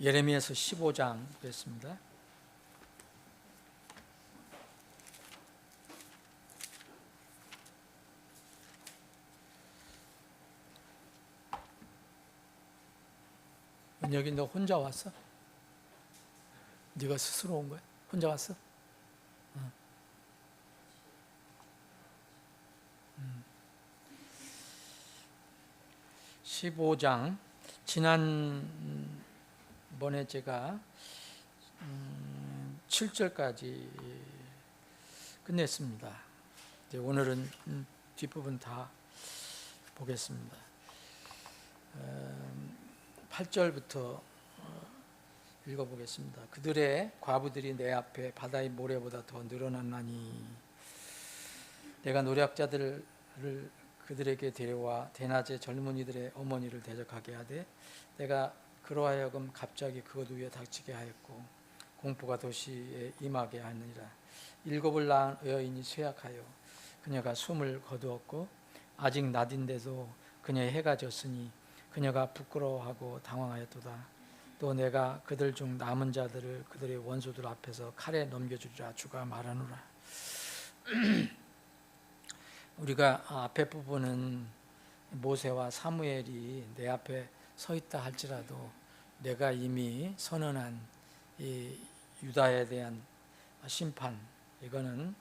예레미야서 15장 됐습니다. 여기 너 혼자 왔어? 네가 스스로 온 거야? 혼자 왔어? 15장 지난번에 제가 7절까지 끝냈습니다. 이제 오늘은 뒷부분 다 보겠습니다. 8절부터 읽어보겠습니다. 그들의 과부들이 내 앞에 바다의 모래보다 더 늘어났나니 내가 노략자들을 그들에게 데려와 대낮에 젊은이들의 어머니를 대적하게 하되 내가 그러하여금 갑자기 그것 위에 닥치게 하였고 공포가 도시에 임하게 하느니라. 일곱을 낳은 여인이 쇠약하여 그녀가 숨을 거두었고 아직 낮인데도 그녀의 해가 졌으니 그녀가 부끄러워하고 당황하였도다. 또 내가 그들 중 남은 자들을 그들의 원수들 앞에서 칼에 넘겨주리라. 주가 말하노라. 우리가 앞에 부분은 모세와 사무엘이 내 앞에 서 있다 할지라도 내가 이미 선언한 이 유다에 대한 심판, 이거는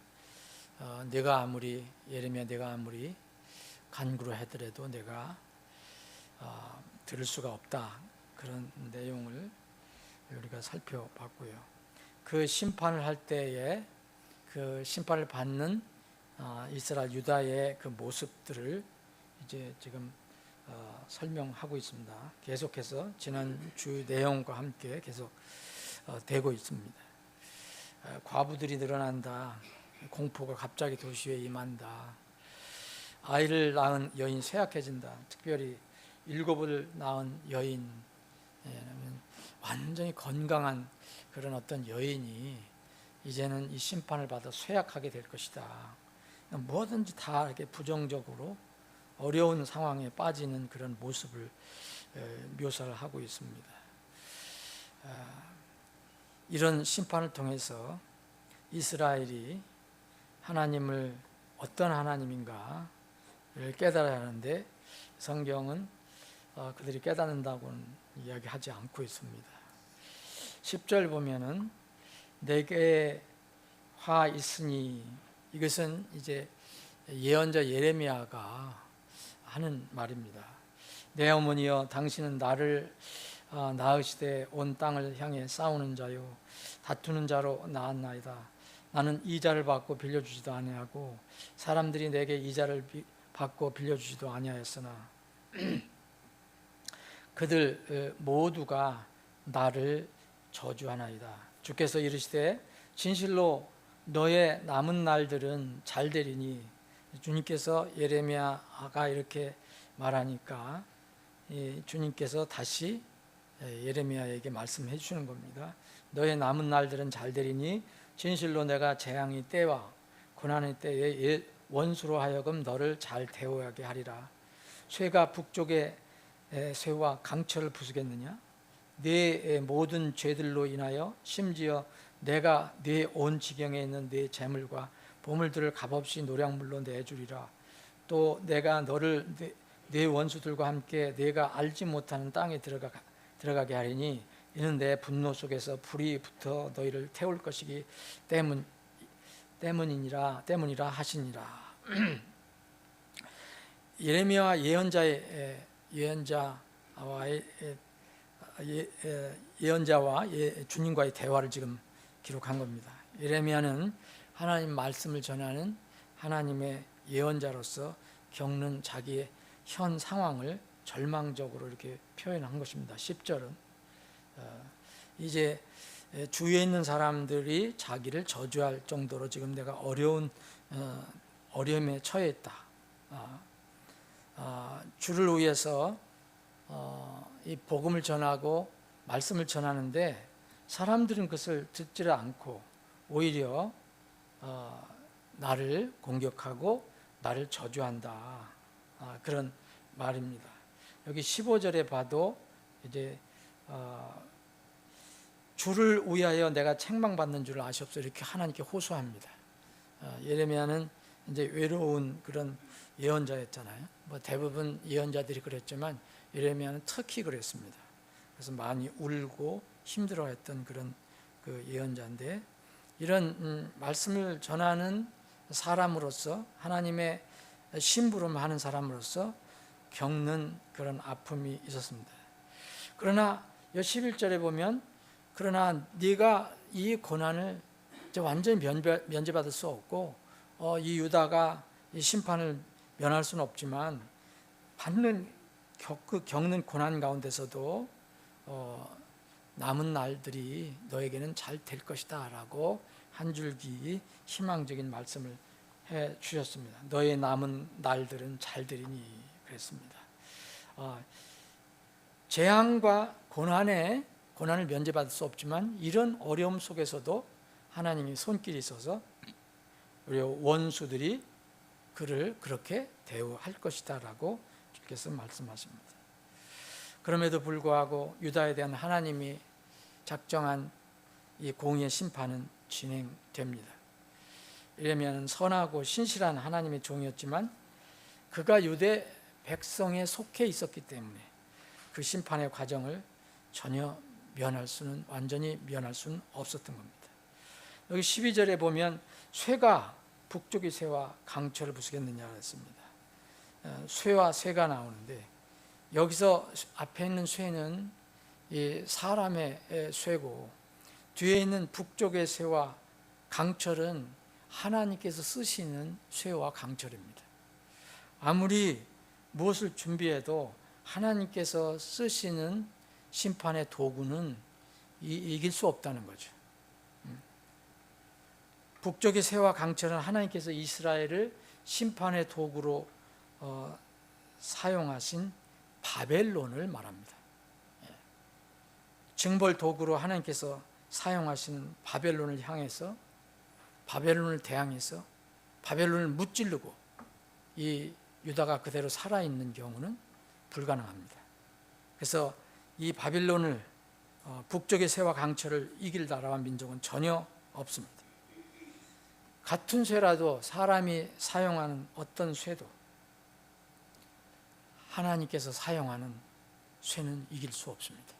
내가 아무리 예레미야 내가 아무리 간구를 하더라도 내가 들을 수가 없다, 그런 내용을 우리가 살펴봤고요. 그 심판을 할 때에 그 심판을 받는 이스라엘 유다의 그 모습들을 이제 지금 설명하고 있습니다. 계속해서 지난주 내용과 함께 계속 되고 있습니다. 과부들이 늘어난다. 공포가 갑자기 도시에 임한다. 아이를 낳은 여인 쇠약해진다. 특별히 7을 낳은 여인, 완전히 건강한 그런 어떤 여인이 이제는 이 심판을 받아 쇠약하게 될 것이다. 뭐든지 다 이렇게 부정적으로 어려운 상황에 빠지는 그런 모습을 묘사를 하고 있습니다. 이런 심판을 통해서 이스라엘이 하나님을 어떤 하나님인가를 깨달아야 하는데 성경은 그들이 깨닫는다고는 이야기하지 않고 있습니다. 10절 보면은 내게 화 있으니, 이것은 이제 예언자 예레미야가 하는 말입니다. 내 어머니여, 당신은 나를 낳으시되 온 땅을 향해 싸우는 자요 다투는 자로 낳았나이다. 나는 이자를 받고 빌려주지도 아니하고 사람들이 내게 이자를 받고 빌려주지도 아니하였으나 그들 모두가 나를 저주하나이다. 주께서 이르시되 진실로 너의 남은 날들은 잘 되리니, 주님께서 예레미야가 이렇게 말하니까 주님께서 다시 예레미야에게 말씀해 주시는 겁니다. 너의 남은 날들은 잘 되리니 진실로 내가 재앙의 때와 고난의 때에 원수로 하여금 너를 잘 대우하게 하리라. 쇠가 북쪽의 쇠와 강철을 부수겠느냐? 네 모든 죄들로 인하여 심지어 내가 네 온 지경에 있는 네 재물과 보물들을 값없이 노량물로 내주리라. 또 내가 너를 네 원수들과 함께 내가 알지 못하는 땅에 들어가게 하리니 이는 내 분노 속에서 불이 붙어 너희를 태울 것이기 때문이라 하시니라. 예레미야 예언자와 주님과의 대화를 지금 기록한 겁니다. 예레미야는 하나님 말씀을 전하는 하나님의 예언자로서 겪는 자기의 현 상황을 절망적으로 이렇게 표현한 것입니다. 10절은 이제 주위에 있는 사람들이 자기를 저주할 정도로 지금 내가 어려움에 처했다. 주를 위해서 이 복음을 전하고 말씀을 전하는데 사람들은 그것을 듣지를 않고 오히려 나를 공격하고 나를 저주한다. 그런 말입니다. 여기 15절에 봐도 이제 주를 위하여 내가 책망받는 줄을 아시옵소서 이렇게 하나님께 호소합니다. 예레미야는 이제 외로운 그런 예언자였잖아요. 뭐 대부분 예언자들이 그랬지만 예레미야는 특히 그랬습니다. 그래서 많이 울고 힘들어했던 그런 그 예언자인데, 이런 말씀을 전하는 사람으로서, 하나님의 심부름하는 사람으로서 겪는 그런 아픔이 있었습니다. 그러나 11절에 보면, 그러나 네가 이 고난을 이제 완전히 면제받을 수 없고 이 유다가 이 심판을 면할 수는 없지만 겪는 고난 가운데서도 남은 날들이 너에게는 잘 될 것이다 라고 한 줄기 희망적인 말씀을 해 주셨습니다. 너의 남은 날들은 잘 되리니 그랬습니다. 재앙과 고난을 면제받을 수 없지만 이런 어려움 속에서도 하나님이 손길이 있어서 우리 원수들이 그를 그렇게 대우할 것이다 라고 주께서 말씀하십니다. 그럼에도 불구하고 유다에 대한 하나님이 작정한 이 공의의 심판은 진행됩니다. 예레미야는 선하고 신실한 하나님의 종이었지만 그가 유대 백성에 속해 있었기 때문에 그 심판의 과정을 전혀 완전히 면할 수는 없었던 겁니다. 여기 12절에 보면 쇠가 북쪽의 쇠와 강철을 부수겠느냐 그랬습니다. 쇠와 쇠가 나오는데 여기서 앞에 있는 쇠는 이 사람의 쇠고 뒤에 있는 북쪽의 쇠와 강철은 하나님께서 쓰시는 쇠와 강철입니다. 아무리 무엇을 준비해도 하나님께서 쓰시는 심판의 도구는 이길 수 없다는 거죠. 북쪽의 쇠와 강철은 하나님께서 이스라엘을 심판의 도구로 사용하신 바벨론을 말합니다. 징벌 도구로 하나님께서 사용하신 바벨론을 향해서, 바벨론을 대항해서 바벨론을 무찌르고 이 유다가 그대로 살아있는 경우는 불가능합니다. 그래서 이 바벨론을 북쪽의 쇠와 강철을 이길 나라와 민족은 전혀 없습니다. 같은 쇠라도 사람이 사용하는 어떤 쇠도 하나님께서 사용하는 쇠는 이길 수 없습니다.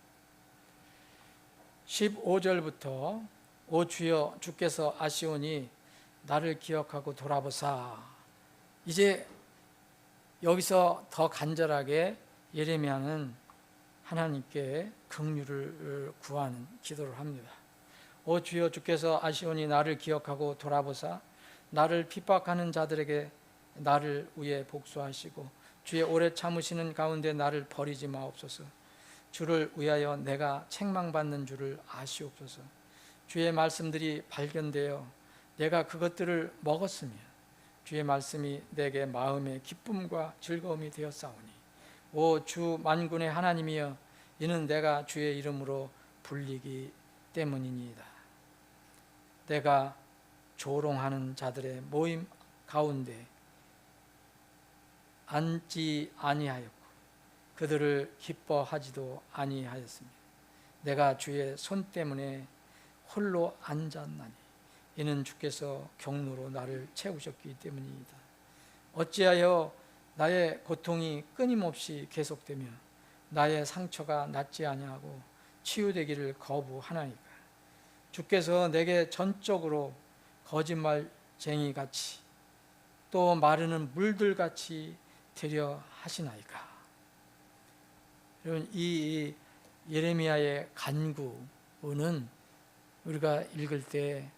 15절부터 오 주여 주께서 아시오니 나를 기억하고 돌아보사, 이제 여기서 더 간절하게 예레미야는 하나님께 긍휼을 구하는 기도를 합니다. 오 주여 주께서 아시오니 나를 기억하고 돌아보사 나를 핍박하는 자들에게 나를 위해 복수하시고 주의 오래 참으시는 가운데 나를 버리지 마옵소서. 주를 위하여 내가 책망받는 줄을 아시옵소서. 주의 말씀들이 발견되어 내가 그것들을 먹었으면 주의 말씀이 내게 마음의 기쁨과 즐거움이 되었사오니 오 주 만군의 하나님이여 이는 내가 주의 이름으로 불리기 때문이니이다. 내가 조롱하는 자들의 모임 가운데 앉지 아니하였고 그들을 기뻐하지도 아니하였습니다. 내가 주의 손 때문에 홀로 앉았나니 이는 주께서 경로로 나를 채우셨기 때문이다. 어찌하여 나의 고통이 끊임없이 계속되며 나의 상처가 낫지 아니하고 치유되기를 거부하나이까. 주께서 내게 전적으로 거짓말쟁이같이 또 마르는 물들같이 되려 하시나이까. 여러분, 이 예레미야의 간구는 우리가 읽을 때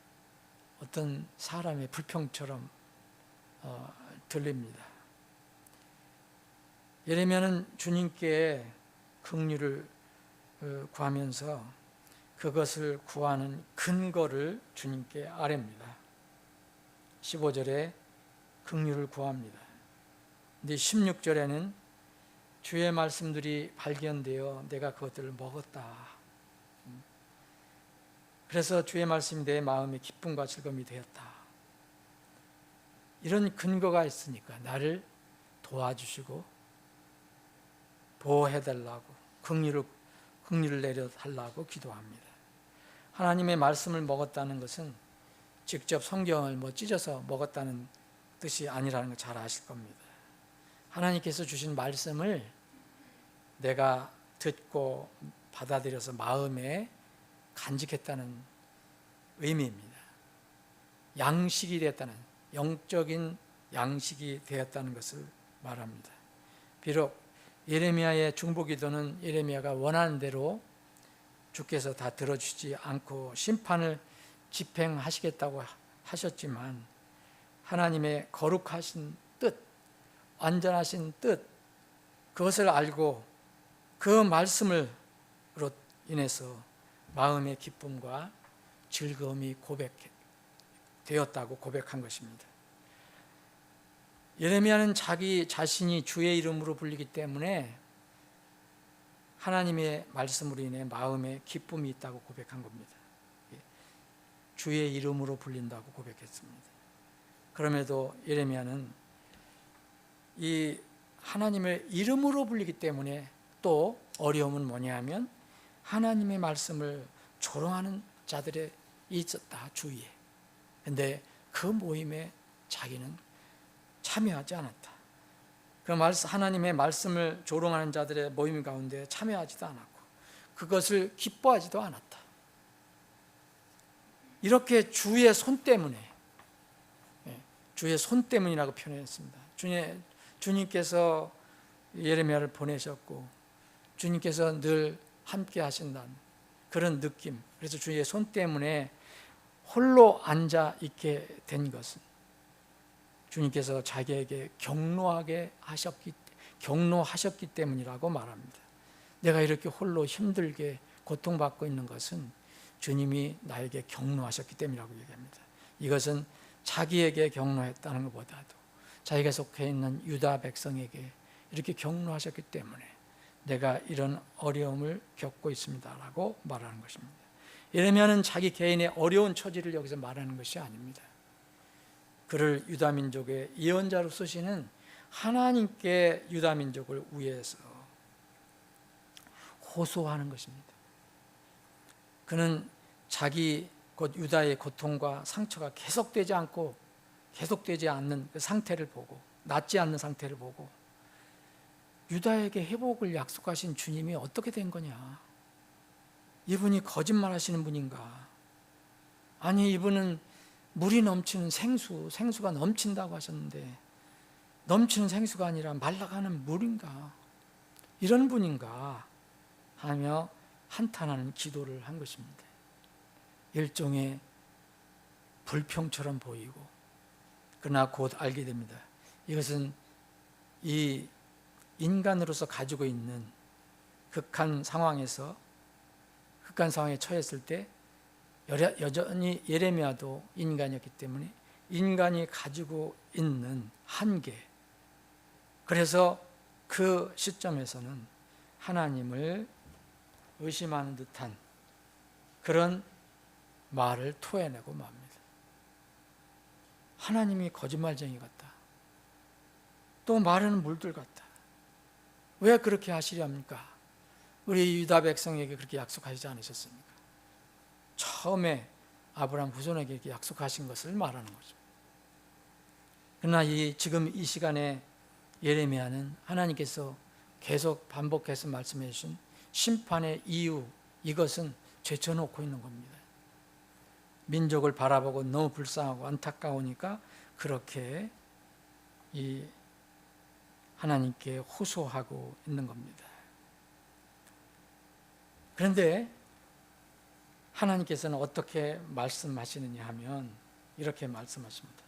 어떤 사람의 불평처럼 들립니다. 예레미야는 주님께 긍휼을 구하면서 그것을 구하는 근거를 주님께 아뢰입니다. 15절에 긍휼을 구합니다. 근데 16절에는 주의 말씀들이 발견되어 내가 그것들을 먹었다. 그래서 주의 말씀이 내 마음의 기쁨과 즐거움이 되었다. 이런 근거가 있으니까 나를 도와주시고 보호해달라고 긍휼을 내려달라고 기도합니다. 하나님의 말씀을 먹었다는 것은 직접 성경을 찢어서 먹었다는 뜻이 아니라는 걸 잘 아실 겁니다. 하나님께서 주신 말씀을 내가 듣고 받아들여서 마음에 간직했다는 의미입니다. 양식이 되었다는, 영적인 양식이 되었다는 것을 말합니다. 비록 예레미야의 중보기도는 예레미야가 원하는 대로 주께서 다 들어주지 않고 심판을 집행하시겠다고 하셨지만, 하나님의 거룩하신 뜻, 완전하신 뜻, 그것을 알고 그 말씀으로 인해서 마음의 기쁨과 즐거움이 되었다고 고백한 것입니다. 예레미야는 자기 자신이 주의 이름으로 불리기 때문에 하나님의 말씀으로 인해 마음에 기쁨이 있다고 고백한 겁니다. 주의 이름으로 불린다고 고백했습니다. 그럼에도 예레미야는 이 하나님의 이름으로 불리기 때문에 또 어려움은 뭐냐 하면 하나님의 말씀을 조롱하는 자들이 있었다, 주위에. 그런데 그 모임에 자기는 참여하지 않았다. 그 하나님의 말씀을 조롱하는 자들의 모임 가운데 참여하지도 않았고 그것을 기뻐하지도 않았다. 이렇게 주의 손 때문에, 주의 손 때문이라고 표현했습니다. 주님께서 예레미야를 보내셨고 주님께서 늘 함께 하신다는 그런 느낌, 그래서 주의 손 때문에 홀로 앉아 있게 된 것은 주님께서 자기에게 경노하셨기 때문이라고 말합니다. 내가 이렇게 홀로 힘들게 고통받고 있는 것은 주님이 나에게 경노하셨기 때문이라고 얘기합니다. 이것은 자기에게 경노했다는 것보다도 자기가 속해 있는 유다 백성에게 이렇게 경노하셨기 때문에 내가 이런 어려움을 겪고 있습니다라고 말하는 것입니다. 예레미야는 자기 개인의 어려운 처지를 여기서 말하는 것이 아닙니다. 그를 유다 민족의 예언자로 쓰시는 하나님께 유다 민족을 위해서 호소하는 것입니다. 그는 자기 곧 유다의 고통과 상처가 계속되지 않는 그 상태를 보고, 낫지 않는 상태를 보고, 유다에게 회복을 약속하신 주님이 어떻게 된 거냐? 이분이 거짓말하시는 분인가? 아니, 이분은 물이 넘치는 생수가 넘친다고 하셨는데 넘치는 생수가 아니라 말라가는 물인가? 이런 분인가? 하며 한탄하는 기도를 한 것입니다. 일종의 불평처럼 보이고, 그러나 곧 알게 됩니다. 이것은 이 인간으로서 가지고 있는 극한 상황에 처했을 때 여전히 예레미야도 인간이었기 때문에 인간이 가지고 있는 한계, 그래서 그 시점에서는 하나님을 의심하는 듯한 그런 말을 토해내고 맙니다. 하나님이 거짓말쟁이 같다. 또 마르는 물들 같다. 왜 그렇게 하시렵니까? 우리 유다 백성에게 그렇게 약속하시지 않으셨습니까? 처음에 아브라함 후손에게 이렇게 약속하신 것을 말하는 거죠. 그러나 지금 이 시간에 예레미야는 하나님께서 계속 반복해서 말씀해 주신 심판의 이유, 이것은 제쳐놓고 있는 겁니다. 민족을 바라보고 너무 불쌍하고 안타까우니까 그렇게 이 하나님께 호소하고 있는 겁니다. 그런데 하나님께서는 어떻게 말씀하시느냐 하면 이렇게 말씀하십니다.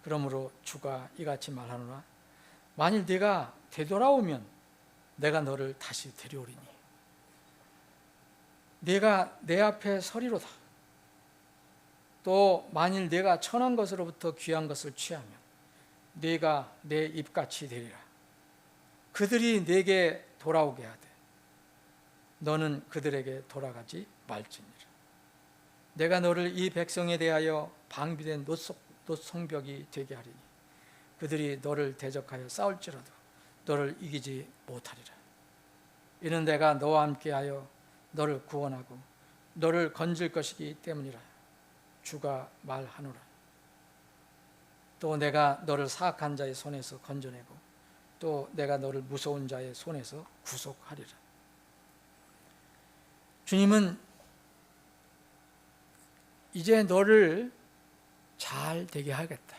그러므로 주가 이같이 말하노라. 만일 네가 되돌아오면 내가 너를 다시 데려오리니 네가 내 앞에 서리로다. 또 만일 내가 천한 것으로부터 귀한 것을 취하면 네가 내 입같이 되리라. 그들이 내게 돌아오게 하되 너는 그들에게 돌아가지 말지니라. 내가 너를 이 백성에 대하여 방비된 노성벽이 되게 하리니 그들이 너를 대적하여 싸울지라도 너를 이기지 못하리라. 이는 내가 너와 함께하여 너를 구원하고 너를 건질 것이기 때문이라 주가 말하노라. 또 내가 너를 사악한 자의 손에서 건져내고 또 내가 너를 무서운 자의 손에서 구속하리라. 주님은 이제 너를 잘 되게 하겠다.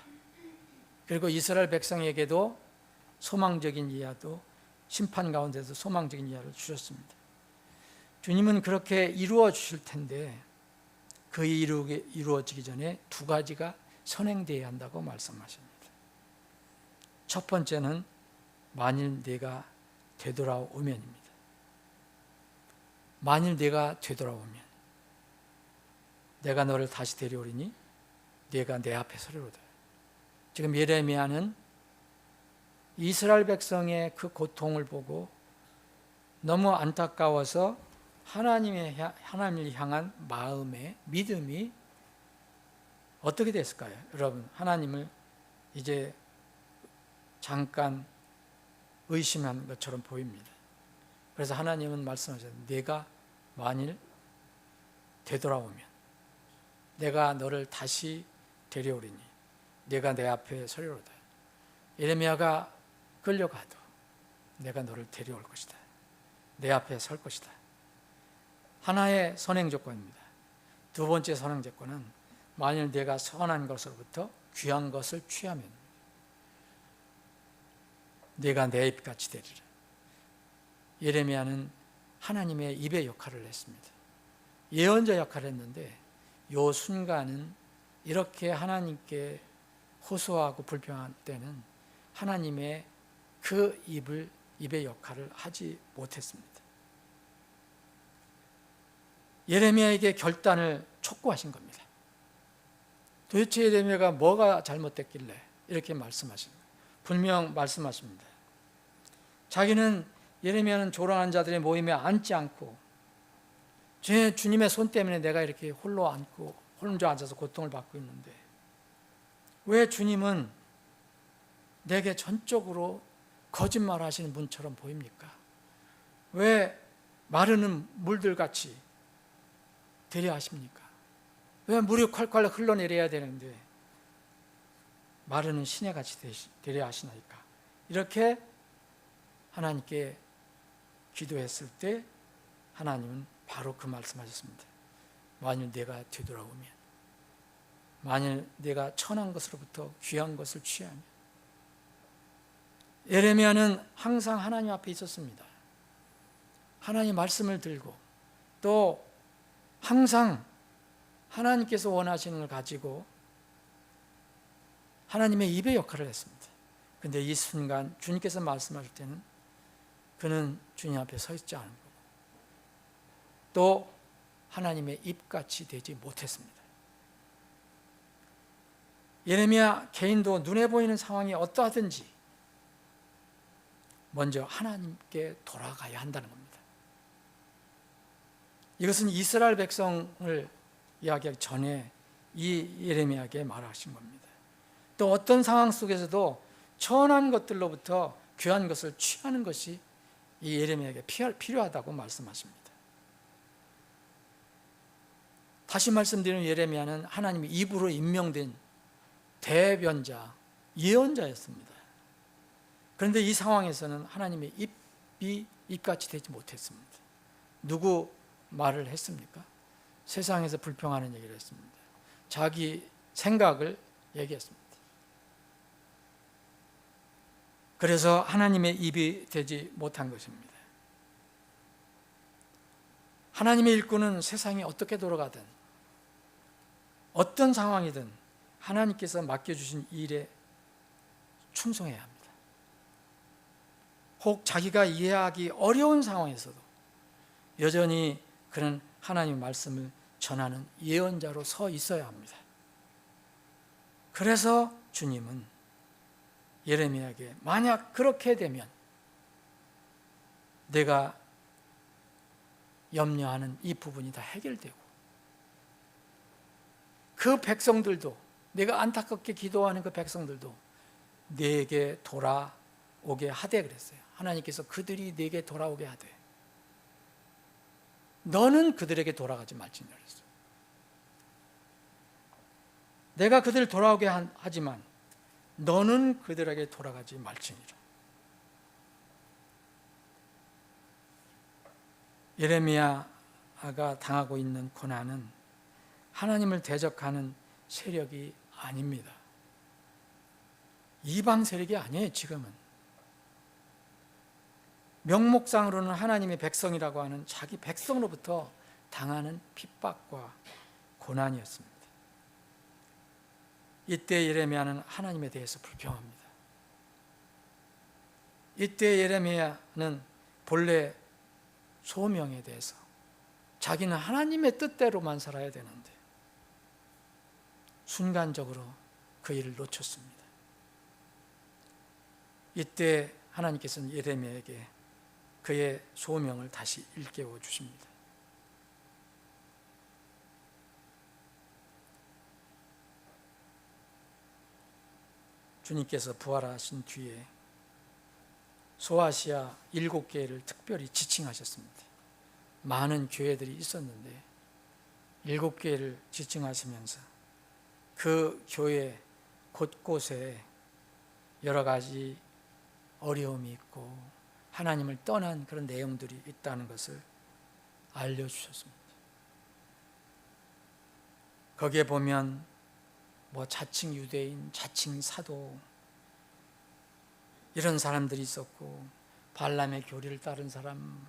그리고 이스라엘 백성에게도 소망적인 이야도, 심판 가운데서 소망적인 이야를 주셨습니다. 주님은 그렇게 이루어 주실 텐데 그 이루어지기 전에 두 가지가 선행되어야 한다고 말씀하십니다. 첫 번째는 만일 네가 되돌아오면입니다. 만일 네가 되돌아오면 내가 너를 다시 데려오리니 네가 내 앞에 서리로다. 지금 예레미야는 이스라엘 백성의 그 고통을 보고 너무 안타까워서 하나님을 향한 마음의 믿음이 어떻게 됐을까요? 여러분, 하나님을 이제 잠깐 의심한 것처럼 보입니다. 그래서 하나님은 말씀하셨어요. 네가 만일 되돌아오면 내가 너를 다시 데려오리니 네가 내 앞에 서리로다. 예레미야가 끌려가도 내가 너를 데려올 것이다. 내 앞에 설 것이다. 하나의 선행 조건입니다. 두 번째 선행 조건은 만일 내가 선한 것으로부터 귀한 것을 취하면 내가 내 입같이 되리라. 예레미야는 하나님의 입의 역할을 했습니다. 예언자 역할을 했는데 이 순간은 이렇게 하나님께 호소하고 불평할 때는 하나님의 그 입의 역할을 하지 못했습니다. 예레미야에게 결단을 촉구하신 겁니다. 도대체 예레미야가 뭐가 잘못됐길래 이렇게 말씀하십니까? 분명 말씀하십니다. 자기는 예레미야는 조롱한 자들의 모임에 앉지 않고 주님의 손 때문에 내가 이렇게 홀로 앉고 혼자 앉아서 고통을 받고 있는데 왜 주님은 내게 전적으로 거짓말 하시는 분처럼 보입니까? 왜 마르는 물들같이 되려 하십니까? 왜 물이 콸콸 흘러내려야 되는데 마르는 시내같이 되려 하시나이까? 이렇게 하나님께 기도했을 때 하나님은 바로 그 말씀하셨습니다. 만일 내가 되돌아오면, 만일 내가 천한 것으로부터 귀한 것을 취하면. 예레미야는 항상 하나님 앞에 있었습니다. 하나님 말씀을 들고 또 항상 하나님께서 원하시는 걸 가지고 하나님의 입의 역할을 했습니다. 그런데 이 순간 주님께서 말씀하실 때는 그는 주님 앞에 서 있지 않은 거고 또 하나님의 입같이 되지 못했습니다. 예레미야 개인도 눈에 보이는 상황이 어떠하든지 먼저 하나님께 돌아가야 한다는 겁니다. 이것은 이스라엘 백성을 이야기하기 전에 이 예레미야에게 말하신 겁니다. 또 어떤 상황 속에서도 천한 것들로부터 귀한 것을 취하는 것이 이 예레미야에게 필요하다고 말씀하십니다. 다시 말씀드리는 예레미야는 하나님의 입으로 임명된 대변자, 예언자였습니다. 그런데 이 상황에서는 하나님의 입이 입같이 되지 못했습니다. 누구 말을 했습니까? 세상에서 불평하는 얘기를 했습니다. 자기 생각을 얘기했습니다. 그래서 하나님의 입이 되지 못한 것입니다. 하나님의 일꾼은 세상이 어떻게 돌아가든 어떤 상황이든 하나님께서 맡겨주신 일에 충성해야 합니다. 혹 자기가 이해하기 어려운 상황에서도 여전히 그는 하나님의 말씀을 전하는 예언자로 서 있어야 합니다. 그래서 주님은 예레미야에게 만약 그렇게 되면 내가 염려하는 이 부분이 다 해결되고 그 백성들도 내가 안타깝게 기도하는 그 백성들도 내게 돌아오게 하되 그랬어요. 하나님께서 그들이 내게 돌아오게 하되 너는 그들에게 돌아가지 말지니라 그랬어요. 내가 그들을 돌아오게 하지만 너는 그들에게 돌아가지 말지니라. 예레미야가 당하고 있는 고난은 하나님을 대적하는 세력이 아닙니다. 이방 세력이 아니에요. 지금은 명목상으로는 하나님의 백성이라고 하는 자기 백성으로부터 당하는 핍박과 고난이었습니다. 이때 예레미야는 하나님에 대해서 불평합니다. 이때 예레미야는 본래 소명에 대해서 자기는 하나님의 뜻대로만 살아야 되는데 순간적으로 그 일을 놓쳤습니다. 이때 하나님께서는 예레미야에게 그의 소명을 다시 일깨워 주십니다. 주님께서 부활하신 뒤에 소아시아 7개를 특별히 지칭하셨습니다. 많은 교회들이 있었는데 7개를 지칭하시면서 그 교회 곳곳에 여러 가지 어려움이 있고 하나님을 떠난 그런 내용들이 있다는 것을 알려주셨습니다. 거기에 보면 자칭 유대인, 자칭 사도 이런 사람들이 있었고, 발람의 교리를 따른 사람,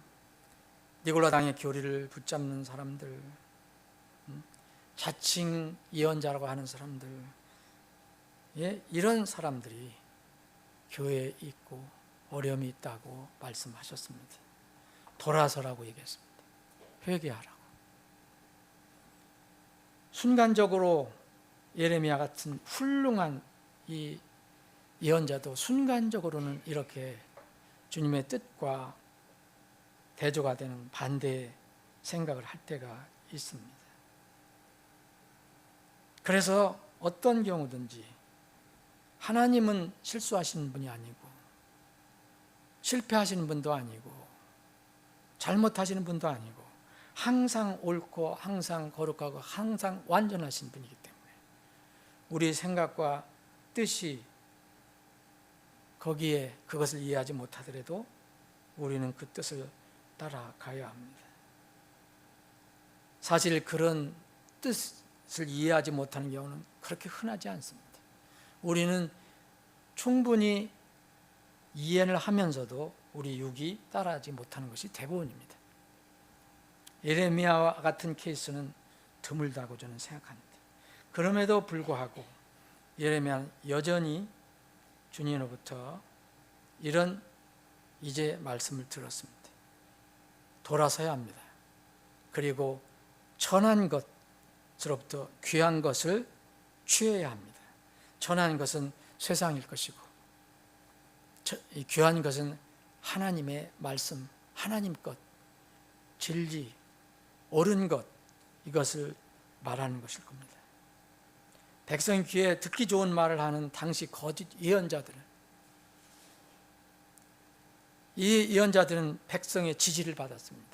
니골라당의 교리를 붙잡는 사람들, 자칭 예언자라고 하는 사람들, 이런 사람들이 교회에 있고 어려움이 있다고 말씀하셨습니다. 돌아서라고 얘기했습니다. 회개하라고. 순간적으로 예레미야 같은 훌륭한 이 예언자도 순간적으로는 이렇게 주님의 뜻과 대조가 되는 반대의 생각을 할 때가 있습니다. 그래서 어떤 경우든지 하나님은 실수하시는 분이 아니고 실패하시는 분도 아니고 잘못하시는 분도 아니고 항상 옳고 항상 거룩하고 항상 완전하신 분이기 때문에 우리 생각과 뜻이 거기에 그것을 이해하지 못하더라도 우리는 그 뜻을 따라가야 합니다. 사실 그런 뜻을 이해하지 못하는 경우는 그렇게 흔하지 않습니다. 우리는 충분히 이해를 하면서도 우리 육이 따라하지 못하는 것이 대부분입니다. 예레미야와 같은 케이스는 드물다고 저는 생각합니다. 그럼에도 불구하고 예레미야는 여전히 주님으로부터 이런 이제 말씀을 들었습니다. 돌아서야 합니다. 그리고 천한 것으로부터 귀한 것을 취해야 합니다. 천한 것은 세상일 것이고 귀한 것은 하나님의 말씀, 하나님 것, 진리, 옳은 것, 이것을 말하는 것일 겁니다. 백성 귀에 듣기 좋은 말을 하는 당시 거짓 예언자들은, 이 예언자들은 백성의 지지를 받았습니다.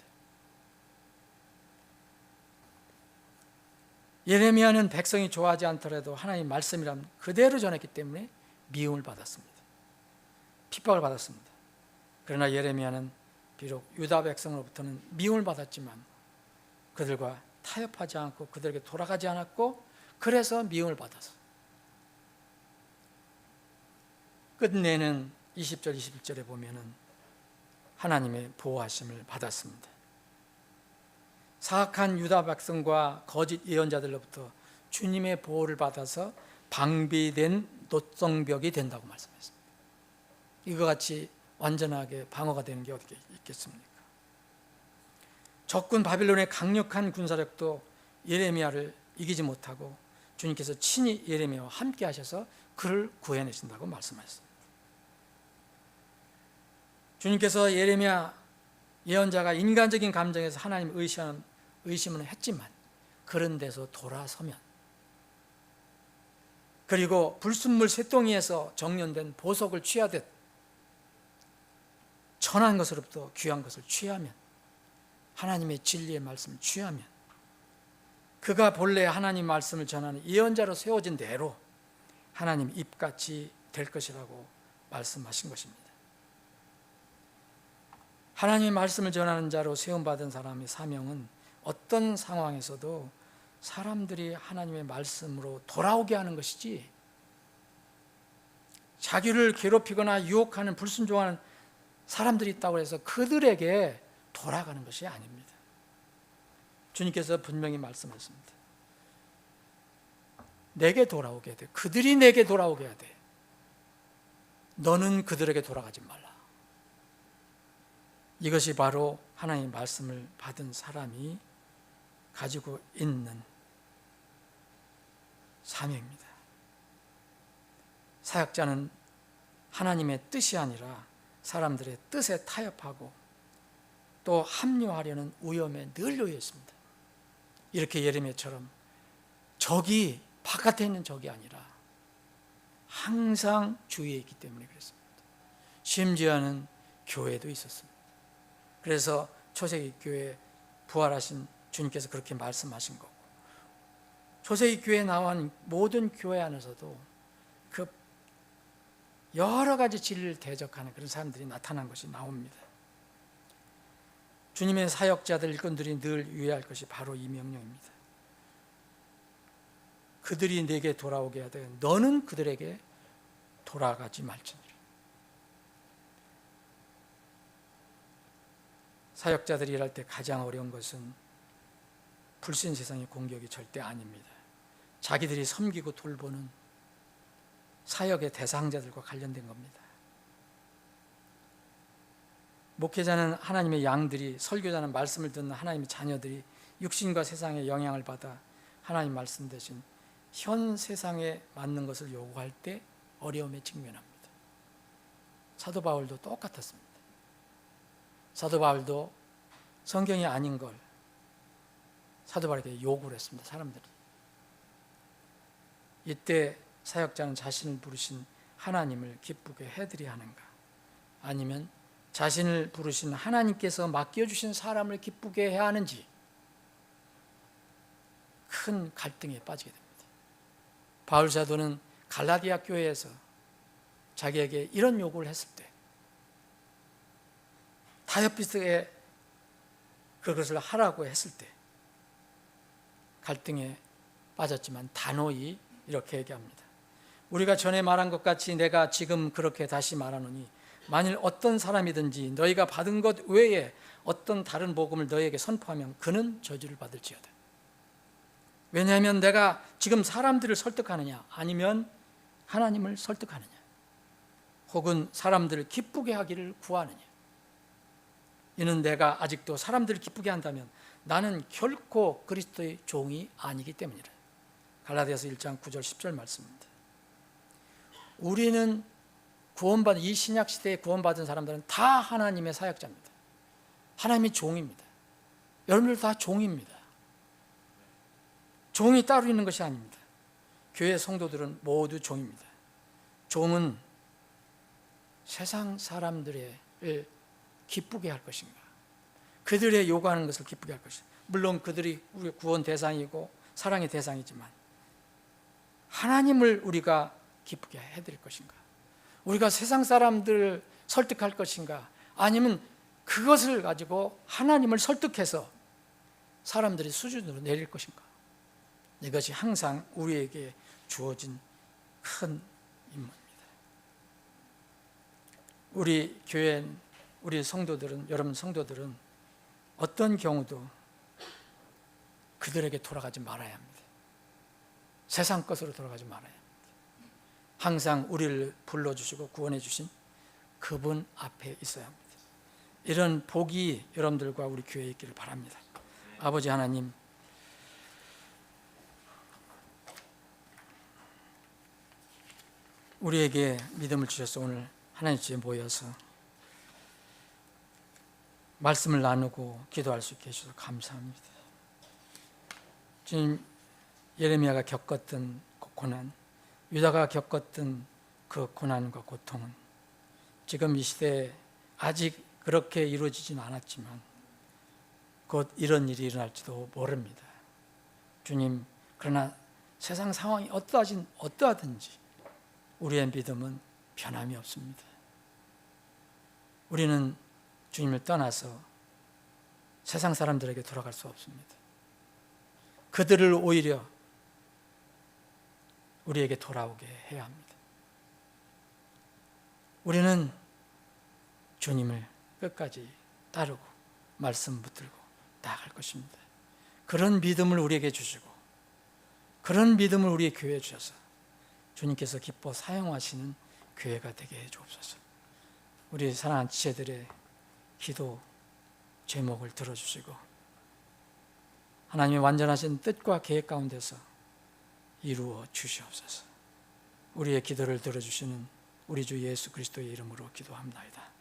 예레미야는 백성이 좋아하지 않더라도 하나님 말씀이라면 그대로 전했기 때문에 미움을 받았습니다. 핍박을 받았습니다. 그러나 예레미야는 비록 유다 백성으로부터는 미움을 받았지만 그들과 타협하지 않고 그들에게 돌아가지 않았고, 그래서 미움을 받아서 끝내는 20절 21절에 보면은 하나님의 보호하심을 받았습니다. 사악한 유다 백성과 거짓 예언자들로부터 주님의 보호를 받아서 방비된 노성벽이 된다고 말씀했습니다. 이거 같이 완전하게 방어가 되는 게 어디 있겠습니까? 적군 바빌론의 강력한 군사력도 예레미야를 이기지 못하고 주님께서 친히 예레미야와 함께 하셔서 그를 구해내신다고 말씀하셨습니다. 주님께서 예레미야 예언자가 인간적인 감정에서 하나님을 의심은 했지만 그런 데서 돌아서면, 그리고 불순물 쇠덩이에서 정련된 보석을 취하듯 천한 것으로부터 귀한 것을 취하면 하나님의 진리의 말씀을 취하면, 그가 본래 하나님 말씀을 전하는 예언자로 세워진 대로 하나님 입같이 될 것이라고 말씀하신 것입니다. 하나님의 말씀을 전하는 자로 세움받은 사람의 사명은 어떤 상황에서도 사람들이 하나님의 말씀으로 돌아오게 하는 것이지, 자기를 괴롭히거나 유혹하는 불순종하는 사람들이 있다고 해서 그들에게 돌아가는 것이 아닙니다. 주님께서 분명히 말씀하십니다. 내게 돌아오게 돼. 그들이 내게 돌아오게 해야 돼. 너는 그들에게 돌아가지 말라. 이것이 바로 하나님의 말씀을 받은 사람이 가지고 있는 사명입니다. 사역자는 하나님의 뜻이 아니라 사람들의 뜻에 타협하고 또 합리화하려는 위험에 늘 놓여 있습니다. 이렇게 예레미야처럼 적이 바깥에 있는 적이 아니라 항상 주위에 있기 때문에 그랬습니다. 심지어는 교회도 있었습니다. 그래서 초세기 교회에 부활하신 주님께서 그렇게 말씀하신 거고, 초세기 교회에 나온 모든 교회 안에서도 그 여러 가지 진리를 대적하는 그런 사람들이 나타난 것이 나옵니다. 주님의 사역자들 일꾼들이 늘 유의할 것이 바로 이 명령입니다. 그들이 내게 돌아오게 하되 너는 그들에게 돌아가지 말지니라. 사역자들이 일할 때 가장 어려운 것은 불신 세상의 공격이 절대 아닙니다. 자기들이 섬기고 돌보는 사역의 대상자들과 관련된 겁니다. 목회자는 하나님의 양들이, 설교자는 말씀을 듣는 하나님의 자녀들이 육신과 세상의 영향을 받아 하나님 말씀 대신 현 세상에 맞는 것을 요구할 때 어려움에 직면합니다. 사도 바울도 똑같았습니다. 사도 바울도 성경이 아닌 걸 사도 바울에게 요구를 했습니다. 사람들이. 이때 사역자는 자신을 부르신 하나님을 기쁘게 해드려야 하는가, 아니면 자신을 부르신 하나님께서 맡겨주신 사람을 기쁘게 해야 하는지 큰 갈등에 빠지게 됩니다. 바울 사도는 갈라디아 교회에서 자기에게 이런 요구를 했을 때 타협비스에 그것을 하라고 했을 때 갈등에 빠졌지만 단호히 이렇게 얘기합니다. 우리가 전에 말한 것 같이 내가 지금 그렇게 다시 말하노니 만일 어떤 사람이든지 너희가 받은 것 외에 어떤 다른 복음을 너희에게 선포하면 그는 저주를 받을지어다. 왜냐하면 내가 지금 사람들을 설득하느냐, 아니면 하나님을 설득하느냐, 혹은 사람들을 기쁘게 하기를 구하느냐. 이는 내가 아직도 사람들을 기쁘게 한다면 나는 결코 그리스도의 종이 아니기 때문이라. 갈라디아서 1장 9절 10절 말씀입니다. 우리는 구원받은, 이 신약 시대에 구원받은 사람들은 다 하나님의 사역자입니다. 하나님의 종입니다. 여러분들 다 종입니다. 종이 따로 있는 것이 아닙니다. 교회 성도들은 모두 종입니다. 종은 세상 사람들을 기쁘게 할 것인가, 그들의 요구하는 것을 기쁘게 할 것인가. 물론 그들이 우리의 구원 대상이고 사랑의 대상이지만 하나님을 우리가 기쁘게 해드릴 것인가, 우리가 세상 사람들을 설득할 것인가, 아니면 그것을 가지고 하나님을 설득해서 사람들의 수준으로 내릴 것인가. 이것이 항상 우리에게 주어진 큰 임무입니다. 우리 교회, 우리 성도들은, 여러분 성도들은 어떤 경우도 그들에게 돌아가지 말아야 합니다. 세상 것으로 돌아가지 말아야 합니다. 항상 우리를 불러주시고 구원해 주신 그분 앞에 있어야 합니다. 이런 복이 여러분들과 우리 교회에 있기를 바랍니다. 아버지 하나님, 우리에게 믿음을 주셔서 오늘 하나님 집에 모여서 말씀을 나누고 기도할 수 있게 해주셔서 감사합니다. 주님, 예레미야가 겪었던 고난, 유다가 겪었던 그 고난과 고통은 지금 이 시대에 아직 그렇게 이루어지진 않았지만 곧 이런 일이 일어날지도 모릅니다. 주님, 그러나 세상 상황이 어떠하든지 우리의 믿음은 변함이 없습니다. 우리는 주님을 떠나서 세상 사람들에게 돌아갈 수 없습니다. 그들을 오히려 우리에게 돌아오게 해야 합니다. 우리는 주님을 끝까지 따르고 말씀 붙들고 나아갈 것입니다. 그런 믿음을 우리에게 주시고 그런 믿음을 우리의 교회에 주셔서 주님께서 기뻐 사용하시는 교회가 되게 해 주옵소서. 우리 사랑하는 지체들의 기도 제목을 들어주시고 하나님의 완전하신 뜻과 계획 가운데서 이루어 주시옵소서. 우리의 기도를 들어주시는 우리 주 예수 그리스도의 이름으로 기도합니다.